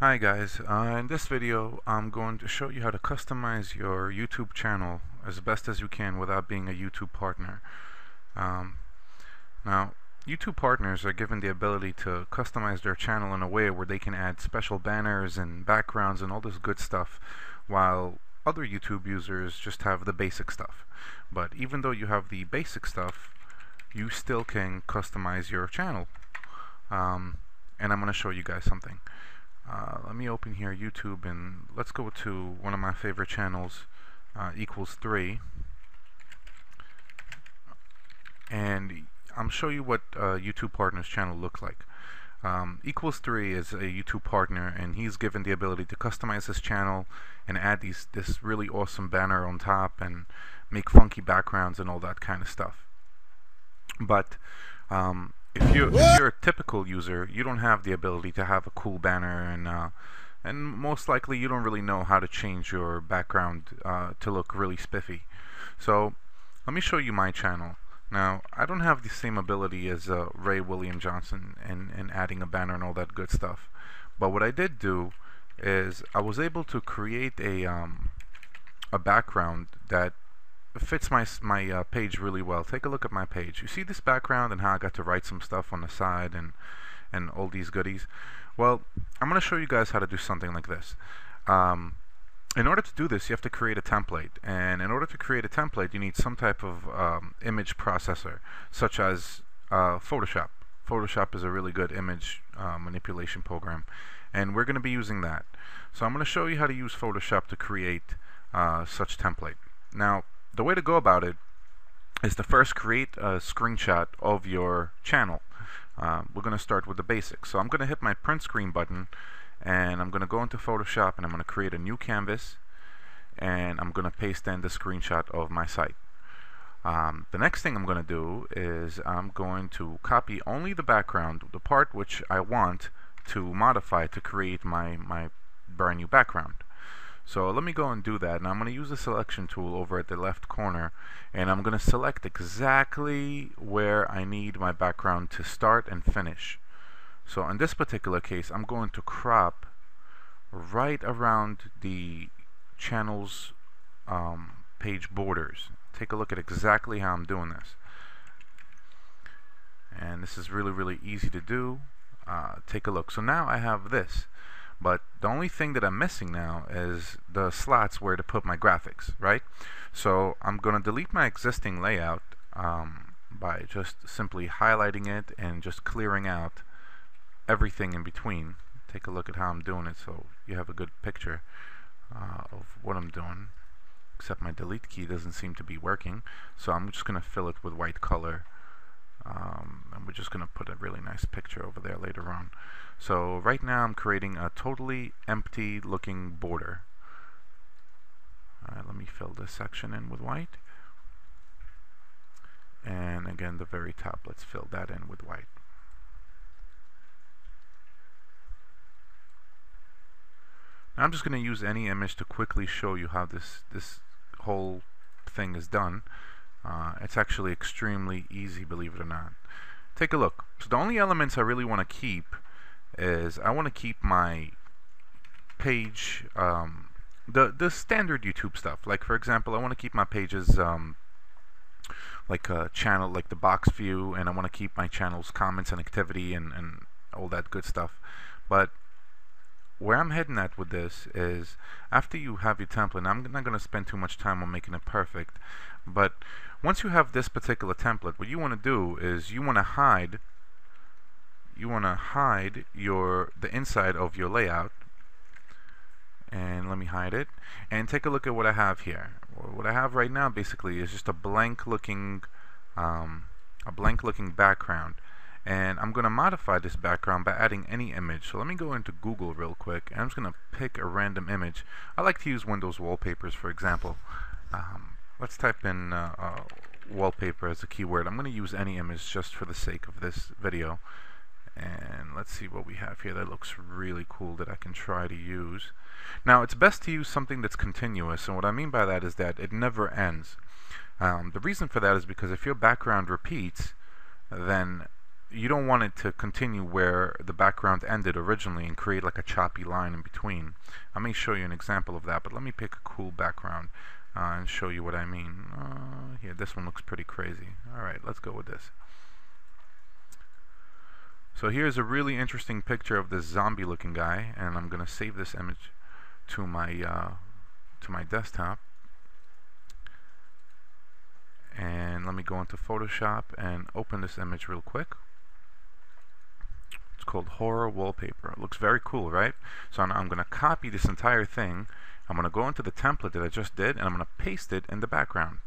Hi guys, in this video I'm going to show you how to customize your YouTube channel as best as you can without being a YouTube partner. Um, Now, YouTube partners are given the ability to customize their channel in a way where they can add special banners and backgrounds and all this good stuff, while other YouTube users just have the basic stuff. But even though you have the basic stuff, you still can customize your channel. And I'm going to show you guys something. Let me open here YouTube and let's go to one of my favorite channels, equals 3, and I'm show you what YouTube partner's channel looks like. Equals 3 is a YouTube partner, and he's given the ability to customize his channel and add this really awesome banner on top and make funky backgrounds and all that kind of stuff. But if you're a typical user, you don't have the ability to have a cool banner, and most likely you don't really know how to change your background to look really spiffy. So let me show you my channel. Now, I don't have the same ability as Ray William Johnson in adding a banner and all that good stuff. But what I did do is I was able to create a background that fits my page really well. Take a look at my page. You see this background and how I got to write some stuff on the side and all these goodies. Well, I'm going to show you guys how to do something like this. In order to do this, you have to create a template, and in order to create a template you need some type of image processor, such as Photoshop. Photoshop is a really good image manipulation program, and we're going to be using that. So I'm going to show you how to use Photoshop to create such template. Now, the way to go about it is to first create a screenshot of your channel. We're going to start with the basics. So I'm going to hit my print screen button, and I'm going to go into Photoshop, and I'm going to create a new canvas, and I'm going to paste in the screenshot of my site. The next thing I'm going to do is I'm going to copy only the background, the part which I want to modify to create my brand new background. So let me go and do that. Now I'm going to use the selection tool over at the left corner, and I'm going to select exactly where I need my background to start and finish. So in this particular case, I'm going to crop right around the channel's page borders. Take a look at exactly how I'm doing this. And this is really easy to do. Take a look. So now I have this. But the only thing that I'm missing now is the slots where to put my graphics, right? So I'm going to delete my existing layout by just simply highlighting it and just clearing out everything in between. Take a look at how I'm doing it so you have a good picture of what I'm doing, except my delete key doesn't seem to be working. So I'm just going to fill it with white color, and we're just going to put a really nice picture over there later on. So right now I'm creating a totally empty looking border. Alright, let me fill this section in with white, and again the very top, let's fill that in with white. Now I'm just going to use any image to quickly show you how this whole thing is done. It's actually extremely easy, believe it or not. Take a look. So the only elements I really want to keep is I want to keep my page, the standard YouTube stuff. Like for example, I want to keep my pages like a channel, like the box view, and I want to keep my channel's comments and activity and all that good stuff. But where I'm heading at with this is, after you have your template, and I'm not going to spend too much time on making it perfect, but once you have this particular template, what you want to do is you want to hide the inside of your layout. And let me hide it, and take a look at what I have here. What I have right now basically is just a blank looking background, and I'm going to modify this background by adding any image. So let me go into Google real quick, and I'm just going to pick a random image. I like to use Windows wallpapers, for example. Let's type in wallpaper as a keyword. I'm going to use any image just for the sake of this video. And let's see what we have here that looks really cool that I can try to use. Now, it's best to use something that's continuous, and what I mean by that is that it never ends. The reason for that is because if your background repeats, then you don't want it to continue where the background ended originally and create like a choppy line in between. I may show you an example of that, but let me pick a cool background and show you what I mean. Yeah, this one looks pretty crazy. Alright, let's go with this. So here's a really interesting picture of this zombie looking guy, and I'm gonna save this image to my desktop. And let me go into Photoshop and open this image real quick. It's called Horror Wallpaper. It looks very cool, right? So I'm going to copy this entire thing. I'm going to go into the template that I just did, and I'm going to paste it in the background.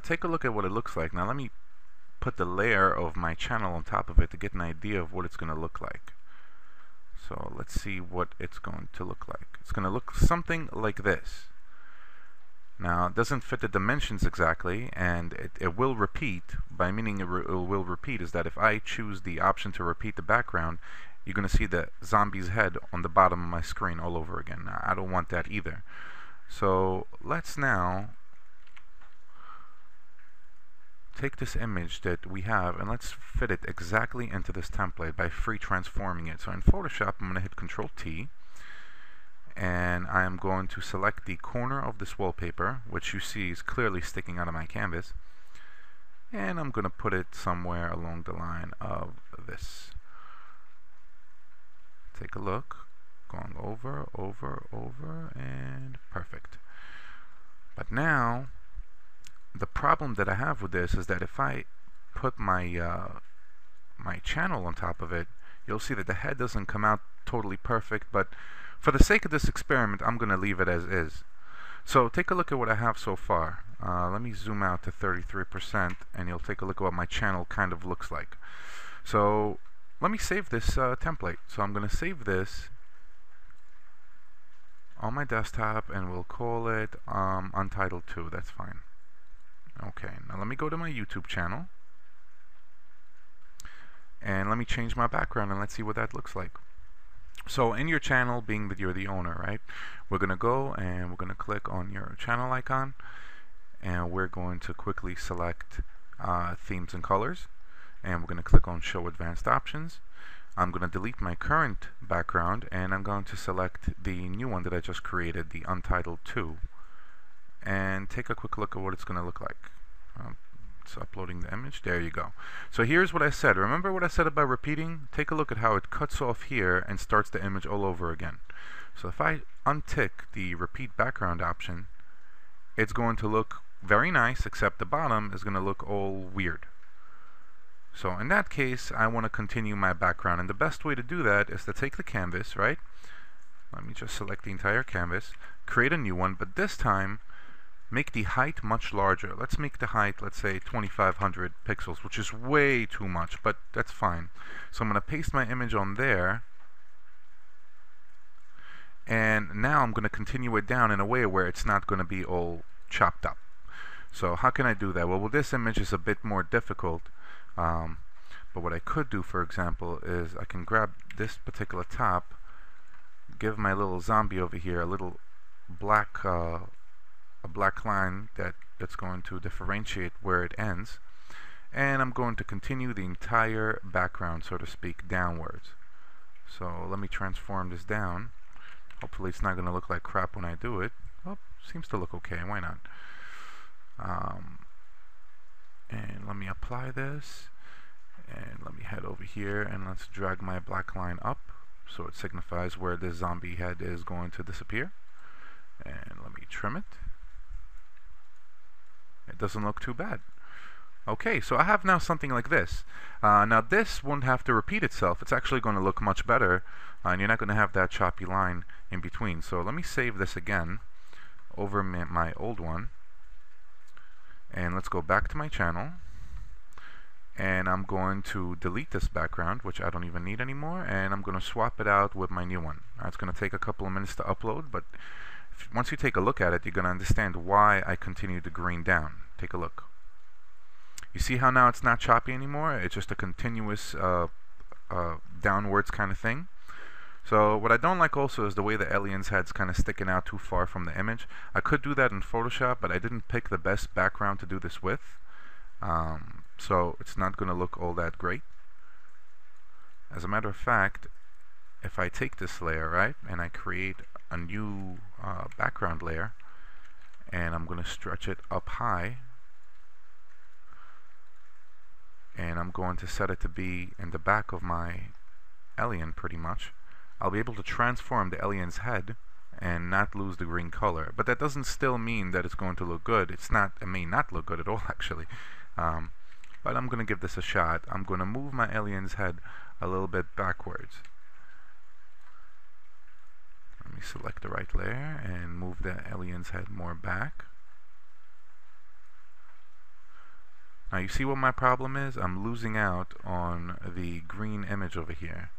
Take a look at what it looks like. Now let me put the layer of my channel on top of it to get an idea of what it's going to look like. So let's see what it's going to look like. It's going to look something like this. Now, it doesn't fit the dimensions exactly, and it will repeat. By meaning it will repeat is that if I choose the option to repeat the background, you're going to see the zombie's head on the bottom of my screen all over again. Now, I don't want that either. So let's now take this image that we have and let's fit it exactly into this template by free transforming it. So in Photoshop, I'm going to hit Control T. And I am going to select the corner of this wallpaper, which you see is clearly sticking out of my canvas, and I'm going to put it somewhere along the line of this. Take a look, going over, and perfect. But now, the problem that I have with this is that if I put my my channel on top of it, you'll see that the head doesn't come out totally perfect, but for the sake of this experiment, I'm going to leave it as is. So take a look at what I have so far. Let me zoom out to 33%, and you'll take a look at what my channel kind of looks like. So let me save this template. So I'm going to save this on my desktop, and we'll call it Untitled 2. That's fine. Okay, now let me go to my YouTube channel, and let me change my background, and let's see what that looks like. So in your channel, being that you're the owner, right, we're going to go and we're going to click on your channel icon, and we're going to quickly select themes and colors, and we're going to click on show advanced options. I'm going to delete my current background, and I'm going to select the new one that I just created, the Untitled 2, and take a quick look at what it's going to look like. It's uploading the image. There you go. So here's what I said. Remember what I said about repeating? Take a look at how it cuts off here and starts the image all over again. So if I untick the repeat background option, it's going to look very nice, except the bottom is going to look all weird. So in that case, I want to continue my background, and the best way to do that is to take the canvas, right? Let me just select the entire canvas, create a new one, but this time make the height much larger. Let's make the height, let's say 2500 pixels, which is way too much, but that's fine. So I'm going to paste my image on there, and now I'm going to continue it down in a way where it's not going to be all chopped up. So how can I do that? Well, with this image is a bit more difficult, but what I could do, for example, is I can grab this particular top, give my little zombie over here a little black black line that's going to differentiate where it ends, and I'm going to continue the entire background, so to speak, downwards. So let me transform this down. Hopefully it's not going to look like crap when I do it. Oh, seems to look okay. Why not? And let me apply this, and let me head over here, and let's drag my black line up so it signifies where this zombie head is going to disappear. And let me trim it. It doesn't look too bad. Okay, so I have now something like this. Now this won't have to repeat itself. It's actually going to look much better, and you're not going to have that choppy line in between. So let me save this again over my old one, and let's go back to my channel, and I'm going to delete this background, which I don't even need anymore, and I'm going to swap it out with my new one. It's going to take a couple of minutes to upload, but once you take a look at it, you're going to understand why I continue to green down. Take a look. You see how now it's not choppy anymore? It's just a continuous downwards kind of thing. So what I don't like also is the way the alien's head's kind of sticking out too far from the image. I could do that in Photoshop, but I didn't pick the best background to do this with. So it's not going to look all that great. As a matter of fact, if I take this layer, right, and I create a new background layer, and I'm going to stretch it up high, and I'm going to set it to be in the back of my alien pretty much, I'll be able to transform the alien's head and not lose the green color. But that doesn't still mean that it's going to look good. It may not look good at all actually. But I'm going to give this a shot. I'm going to move my alien's head a little bit backwards. Let me select the right layer and move the alien's head more back. Now you see what my problem is? I'm losing out on the green image over here.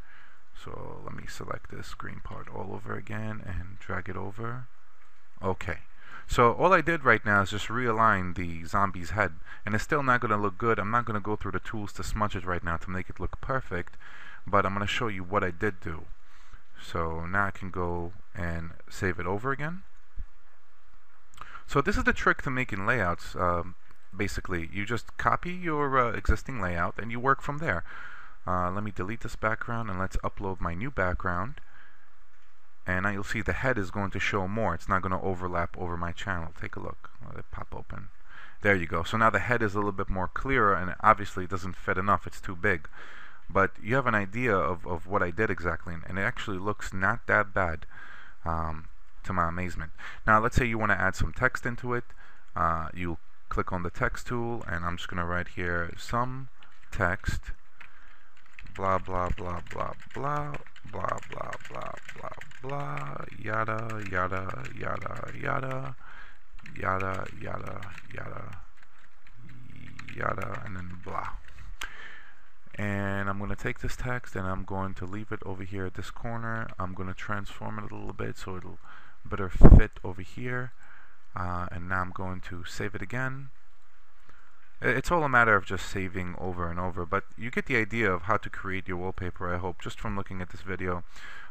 So let me select this green part all over again and drag it over. Okay. So all I did right now is just realign the zombie's head, and it's still not going to look good. I'm not going to go through the tools to smudge it right now to make it look perfect, but I'm going to show you what I did do. So now I can go and save it over again. So this is the trick to making layouts. Basically, you just copy your existing layout and you work from there. Let me delete this background and let's upload my new background. And now you'll see the head is going to show more. It's not going to overlap over my channel. Take a look. Let it pop open. There you go. So now the head is a little bit more clearer, and obviously it doesn't fit enough. It's too big. But you have an idea of what I did exactly, and it actually looks not that bad, to my amazement. Now let's say you want to add some text into it. You click on the text tool, and I'm just going to write here some text, blah blah blah blah blah blah blah blah blah blah, yada yada yada yada yada yada yada yada, and then blah. And I'm going to take this text and I'm going to leave it over here at this corner. I'm going to transform it a little bit so it'll better fit over here. And now I'm going to save it again. It's all a matter of just saving over and over, but you get the idea of how to create your wallpaper, I hope, just from looking at this video.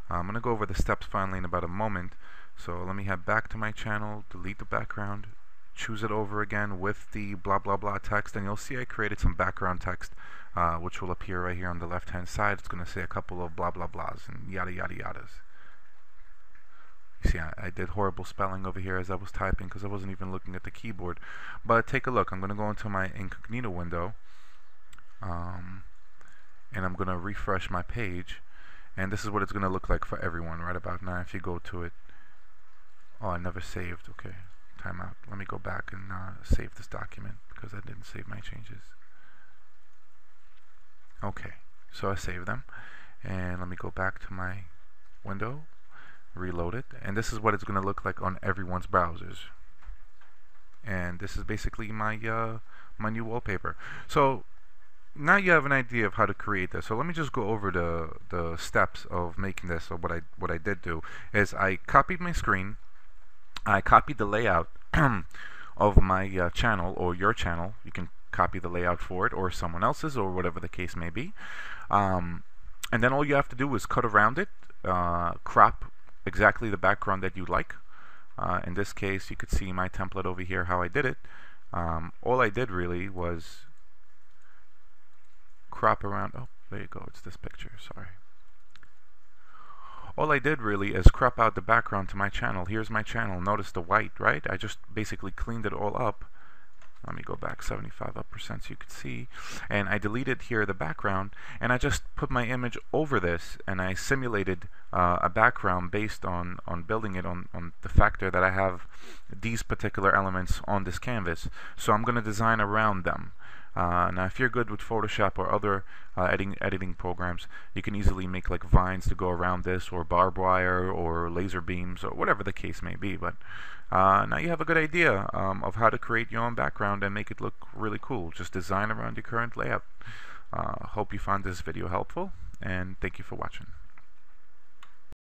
I'm going to go over the steps finally in about a moment. So let me head back to my channel, delete the background, choose it over again with the blah blah blah text, and you'll see I created some background text which will appear right here on the left hand side. It's going to say a couple of blah blah blahs and yada yada yadas. You see, I did horrible spelling over here as I was typing because I wasn't even looking at the keyboard. But take a look. I'm going to go into my incognito window, and I'm going to refresh my page, and this is what it's going to look like for everyone right about now. If you go to it, oh, I never saved. Okay, timeout. Let me go back and save this document because I didn't save my changes. Okay, so I saved them, and let me go back to my window, reload it, and this is what it's going to look like on everyone's browsers. And this is basically my my new wallpaper. So now you have an idea of how to create this. So let me just go over the steps of making this. So what I did do is I copied my screen, I copied the layout of my channel or your channel. You can copy the layout for it or someone else's or whatever the case may be. And then all you have to do is cut around it, crop exactly the background that you like. In this case, you could see my template over here, how I did it. All I did really was crop around. Oh, there you go. It's this picture. Sorry. All I did really is crop out the background to my channel. Here's my channel. Notice the white, right? I just basically cleaned it all up. Let me go back 75% so you can see, and I deleted here the background, and I just put my image over this, and I simulated a background based on building it on the factor that I have these particular elements on this canvas. So I'm going to design around them. Now if you're good with Photoshop or other editing programs, you can easily make like vines to go around this, or barbed wire, or laser beams, or whatever the case may be. But now you have a good idea of how to create your own background and make it look really cool. Just design around your current layout. Hope you found this video helpful, and thank you for watching.